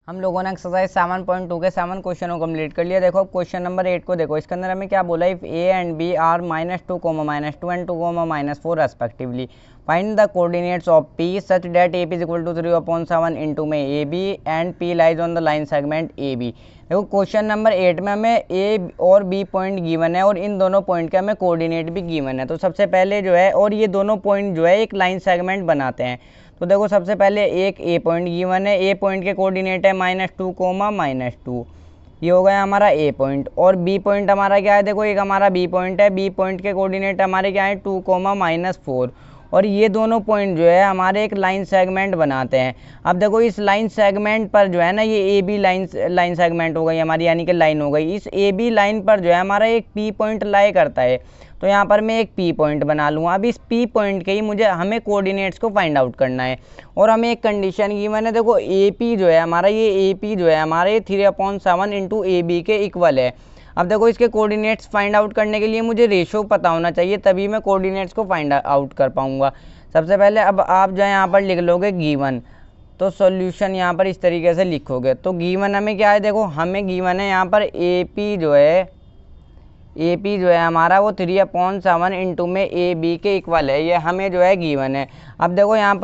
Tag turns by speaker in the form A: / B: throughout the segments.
A: हम लोगों ने एक्सरसाइज 7.2 के 7 क्वेश्चनों को कंप्लीट कर लिया। देखो अब क्वेश्चन नंबर 8 को देखो। इसके अंदर हमें क्या बोला, if A and B are -2, -2 and 2, -4 respectively, find the coordinates of P such that A is equal to 3/7 into में A B and P lies on the line segment A B. देखो question number 8 में हमें ए और B point given है और इन दोनों point के हमें कोऑर्डिनेट भी गिवन है। तो सबसे पहले जो है, और ये दोनों पॉइंट जो है एक लाइन सेगमेंट बनाते हैं। तो देखो सबसे पहले एक ए पॉइंट गिवन है, ए पॉइंट के कोऑर्डिनेट है -2, -2, ये हो गया हमारा ए पॉइंट। और बी पॉइंट हमारा क्या है, देखो एक हमारा बी पॉइंट है, बी पॉइंट के कोऑर्डिनेट हमारे क्या है 2, -4। और ये दोनों पॉइंट जो है हमारे एक लाइन सेगमेंट बनाते हैं। अब देखो इस लाइन सेगमेंट पर जो है ना, ये ए बी लाइन सेगमेंट हो गई हमारी, यानी कि लाइन हो गई। इस ए बी लाइन पर जो है हमारा एक पी पॉइंट लाई करता है। तो यहाँ पर मैं एक पी पॉइंट बना लूँगा। अब इस पी पॉइंट के ही हमें कोऑर्डिनेट्स को फाइंड आउट करना है। और हमें एक कंडीशन गिवन है, देखो ए पी जो है हमारा, ये ए पी जो है हमारे 3/7 इंटू ए बी के इक्वल है। अब देखो इसके कोऑर्डिनेट्स फाइंड आउट करने के लिए मुझे रेशो पता होना चाहिए, तभी मैं कोऑर्डिनेट्स को फाइंड आउट कर पाऊंगा। सबसे पहले अब आप जो है यहाँ पर लिख लोगे गिवन, तो सॉल्यूशन यहाँ पर इस तरीके से लिखोगे। तो गिवन हमें क्या है, देखो हमें गिवन है यहाँ पर ए पी जो है हमारा वो 3/7 इंटू में ए बी के इक्वल है, ये हमें जो है गिवन है। अब देखो यहाँ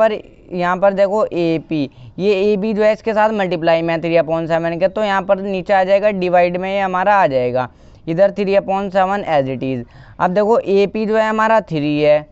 A: पर देखो ए पी, ये ए बी जो है इसके साथ मल्टीप्लाई में 3/7 के, तो यहाँ पर नीचे आ जाएगा डिवाइड में, ये हमारा आ जाएगा इधर 3/7 एज इट इज़। अब देखो ए पी जो है हमारा 3 है,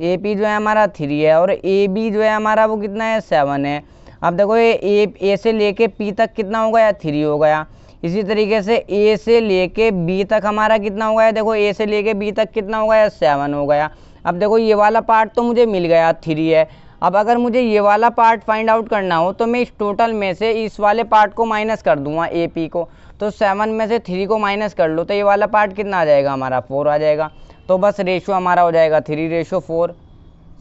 A: ए पी जो है हमारा 3 है, और ए बी जो है हमारा वो कितना है 7 है। अब देखो ये ए से लेके पी तक कितना हो गया 3 हो गया। इसी तरीके से ए से लेके बी तक हमारा कितना हो गया, देखो ए से लेके बी तक कितना हो गया 7 हो गया। अब देखो ये वाला पार्ट तो मुझे मिल गया 3 है। अब अगर मुझे ये वाला पार्ट फाइंड आउट करना हो तो मैं इस टोटल में से इस वाले पार्ट को माइनस कर दूंगा ए पी को। तो 7 में से 3 को माइनस कर लो तो ये वाला पार्ट कितना आ जाएगा हमारा 4 आ जाएगा। तो बस रेशो हमारा हो जाएगा 3/4।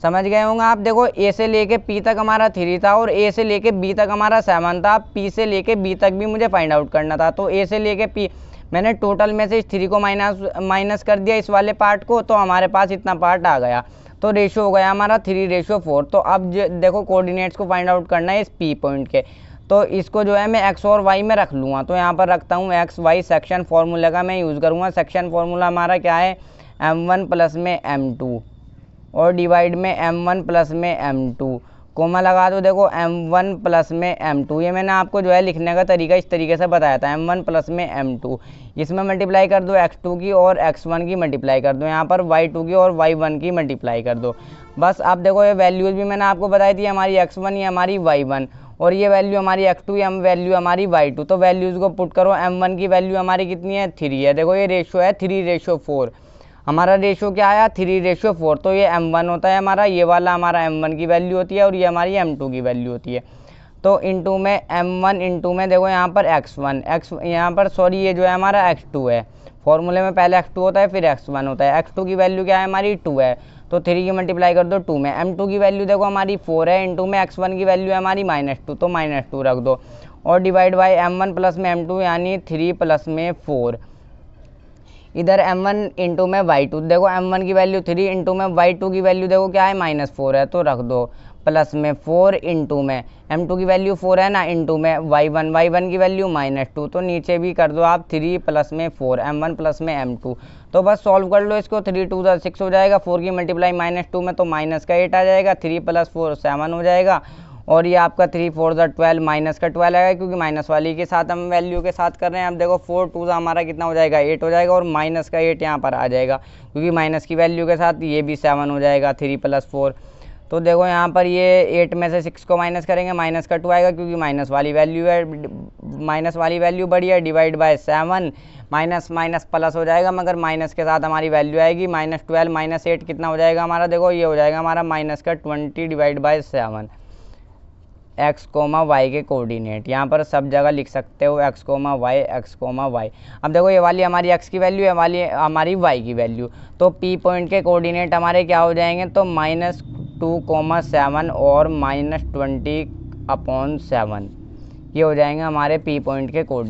A: समझ गए होंगे आप। देखो ए से लेके पी तक हमारा 3 था और ए से लेके बी तक हमारा 7 था। पी से लेके बी तक भी मुझे फाइंड आउट करना था, तो ए से लेके पी मैंने टोटल में से इस 3 को माइनस कर दिया इस वाले पार्ट को, तो हमारे पास इतना पार्ट आ गया। तो रेशो हो गया हमारा 3/4। तो अब देखो कोऑर्डिनेट्स को फाइंड आउट करना है इस पी पॉइंट के, तो इसको जो है मैं एक्स और वाई में रख लूँगा। तो यहाँ पर रखता हूँ एक्स वाई, सेक्शन फार्मूला का मैं यूज़ करूँगा। सेक्शन फार्मूला हमारा क्या है, m1 प्लस में m2 और डिवाइड में m1 प्लस में m2, कोमा लगा दो। देखो m1 प्लस में m2, ये मैंने आपको जो है लिखने का तरीका इस तरीके से बताया था, m1 प्लस में m2। इसमें मल्टीप्लाई कर दो x2 की और x1 की मल्टीप्लाई कर दो, यहाँ पर y2 की और y1 की मल्टीप्लाई कर दो। बस अब देखो ये वैल्यूज़ भी मैंने आपको बताई थी, हमारी x1 ये हमारी y1 और ये वैल्यू हमारी x2 ये वैल्यू हमारी y2। तो वैल्यूज़ को पुट करो, m1 की वैल्यू हमारी कितनी है 3 है। देखो ये रेशो है 3/4, हमारा रेशो क्या आया 3/4। तो ये m1 होता है हमारा, ये वाला हमारा m1 की वैल्यू होती है और ये हमारी m2 की वैल्यू होती है। तो इंटू में m1 इंटू में देखो यहाँ पर x1 यहाँ पर सॉरी ये जो है हमारा x2 है। फॉर्मूले में पहले x2 होता है फिर x1 होता है। x2 की वैल्यू क्या है हमारी 2 है, तो 3 की मल्टीप्लाई कर दो 2 में। m2 की वैल्यू देखो हमारी 4 है, इंटू में x1 की वैल्यू है हमारी -2, तो -2 रख दो और डिवाइड बाई m1 प्लस में m2 यानी 3 प्लस में 4। इधर m1 इंटू में y2, देखो m1 की वैल्यू 3 इंटू में y2 की वैल्यू देखो क्या है -4 है, तो रख दो प्लस में 4 इंटू में m2 की वैल्यू 4 है ना, इंटू में y1 की वैल्यू -2, तो नीचे भी कर दो आप 3 प्लस में 4 m1 प्लस में m2। तो बस सॉल्व कर लो इसको, 3 2 6 हो जाएगा, 4 की मल्टीप्लाई -2 में तो माइनस का 8 आ जाएगा, 3 + 4 7 हो जाएगा। और ये आपका 3 4 12 माइनस का 12 आएगा, क्योंकि माइनस वाली के साथ हम वैल्यू के साथ कर रहे हैं। अब देखो 4 2 हमारा कितना हो जाएगा 8 हो जाएगा, और माइनस का 8 यहाँ पर आ जाएगा, क्योंकि माइनस की वैल्यू के साथ ये भी 7 हो जाएगा 3 + 4। तो देखो यहाँ पर ये 8 में से 6 को माइनस करेंगे, माइनस का 2 आएगा, क्योंकि माइनस वाली वैल्यू है, माइनस वाली वैल्यू बड़ी है, divide by 7, minus minus plus हो जाएगा, मगर माइनस के साथ हमारी वैल्यू आएगी -12 -8 कितना हो जाएगा हमारा, देखो ये हो जाएगा हमारा -20 डिवाइड बाय 7। x, y के कोऑर्डिनेट यहाँ पर सब जगह लिख सकते हो, x, y। अब देखो ये वाली हमारी x की वैल्यू है, वाली हमारी y की वैल्यू। तो p पॉइंट के कोऑर्डिनेट हमारे क्या हो जाएंगे, तो -2, 7 और -20/7 ये हो जाएंगे हमारे p पॉइंट के कोऑर्डिनेट।